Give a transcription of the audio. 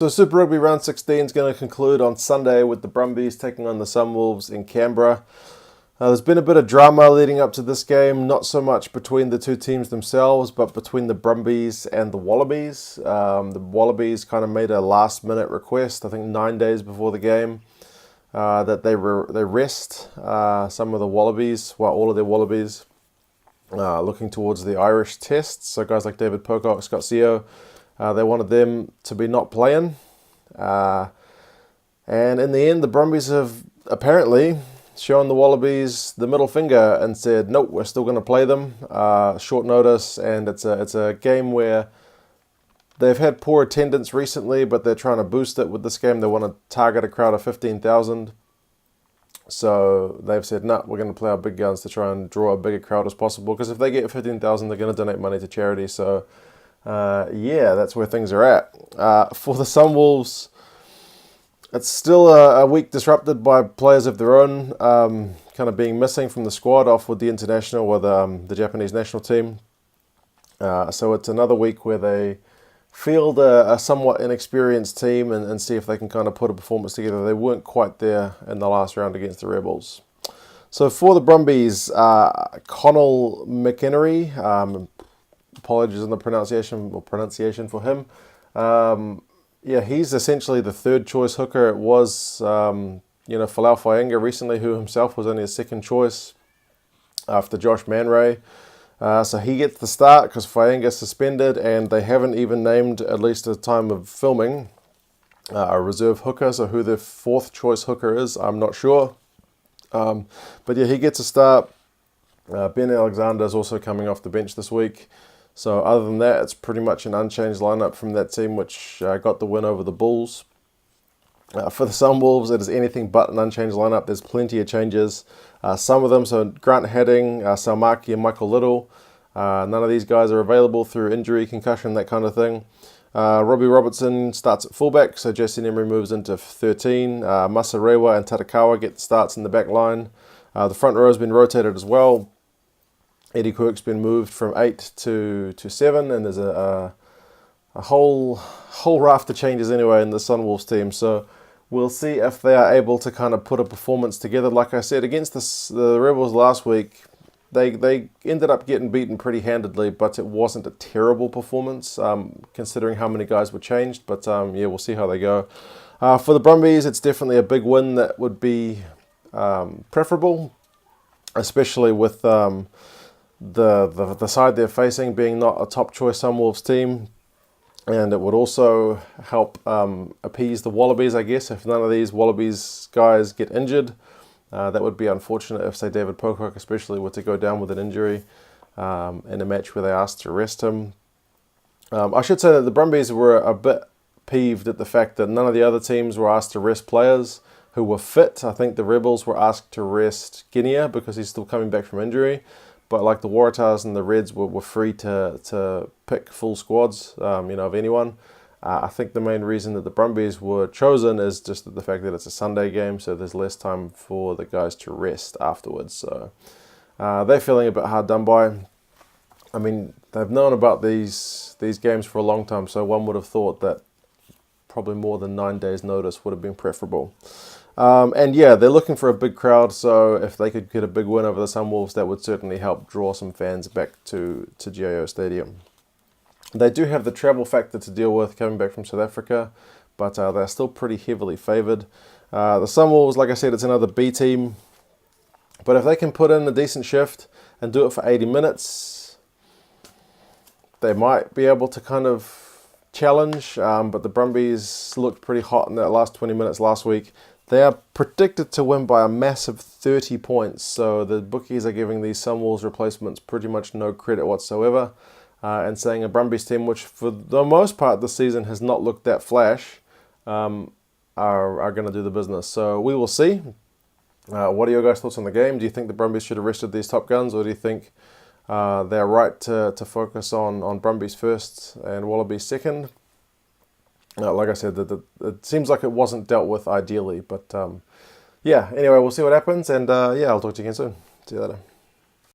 So Super Rugby Round 16 is going to conclude on Sunday with the Brumbies taking on the Sunwolves in Canberra. There's been a bit of drama leading up to this game, not so much between the two teams themselves, but between the Brumbies and the Wallabies. The Wallabies kind of made a last-minute request, I think 9 days before the game, that they rest some of the Wallabies, well, all of their Wallabies, looking towards the Irish tests. So guys like David Pocock, Scott Seo, they wanted them to be not playing. And in the end, the Brumbies have apparently shown the Wallabies the middle finger and said, nope, we're still going to play them. Short notice, and it's a game where they've had poor attendance recently, but they're trying to boost it with this game. They want to target a crowd of 15,000. So they've said, no, we're going to play our big guns to try and draw a bigger crowd as possible, because if they get 15,000, they're going to donate money to charity. So yeah, that's where things are at. For the Sunwolves, it's still a week disrupted by players of their own, kind of being missing from the squad, off with the international, with the Japanese national team. So it's another week where they field a somewhat inexperienced team and see if they can kind of put a performance together. They weren't quite there in the last round against the Rebels. So for the Brumbies, Connell McInerney, apologies on the pronunciation for him. Yeah, he's essentially the third choice hooker. It was, Falau Faenga recently, who himself was only a second choice after Josh Manray. So he gets the start because Faenga's suspended, and they haven't even named, at least at the time of filming, a reserve hooker. So who their fourth choice hooker is, I'm not sure. But yeah, he gets a start. Ben Alexander is also coming off the bench this week. So other than that, it's pretty much an unchanged lineup from that team, which got the win over the Bulls. For the Sunwolves, it is anything but an unchanged lineup. There's plenty of changes. Some of them, so Grant Hadding, Salmaki and Michael Little, none of these guys are available through injury, concussion, that kind of thing. Robbie Robertson starts at fullback, so Jesse Emery moves into 13. Masarewa and Tatakawa get the starts in the back line. The front row has been rotated as well. Eddie Quirk's been moved from 8 to 7, and there's a whole raft of changes anyway in the Sunwolves team. So we'll see if they are able to kind of put a performance together. Like I said, against the Rebels last week, they ended up getting beaten pretty handedly, but it wasn't a terrible performance considering how many guys were changed. But yeah, we'll see how they go. For the Brumbies, it's definitely a big win that would be preferable, especially with the side they're facing being not a top choice Sunwolves team. And it would also help appease the Wallabies, I guess, if none of these Wallabies guys get injured. That would be unfortunate if, say, David Pocock especially were to go down with an injury in a match where they asked to rest him. I should say that the Brumbies were a bit peeved at the fact that none of the other teams were asked to rest players who were fit. I think the Rebels were asked to rest Guinea because he's still coming back from injury. But like the Waratahs and the Reds were free to pick full squads, of anyone. I think the main reason that the Brumbies were chosen is just the fact that it's a Sunday game, so there's less time for the guys to rest afterwards. So they're feeling a bit hard done by. I mean, they've known about these games for a long time, so one would have thought that probably more than 9 days' notice would have been preferable. And yeah, they're looking for a big crowd, so if they could get a big win over the Sunwolves, that would certainly help draw some fans back to GIO Stadium. They do have the travel factor to deal with coming back from South Africa, but they're still pretty heavily favoured. The Sunwolves, like I said, it's another B team, but if they can put in a decent shift and do it for 80 minutes, they might be able to kind of challenge, but the Brumbies looked pretty hot in that last 20 minutes last week. They are predicted to win by a massive 30 points, so the bookies are giving these Sunwolves replacements pretty much no credit whatsoever, and saying a Brumbies team, which for the most part this season has not looked that flash, are going to do the business. So we will see. What are your guys' thoughts on the game? Do you think the Brumbies should have rested these top guns, or do you think they're right to focus on Brumbies first and Wallabies second? Like I said, it seems like it wasn't dealt with ideally, but yeah, anyway, we'll see what happens, and yeah, I'll talk to you again soon. See you later.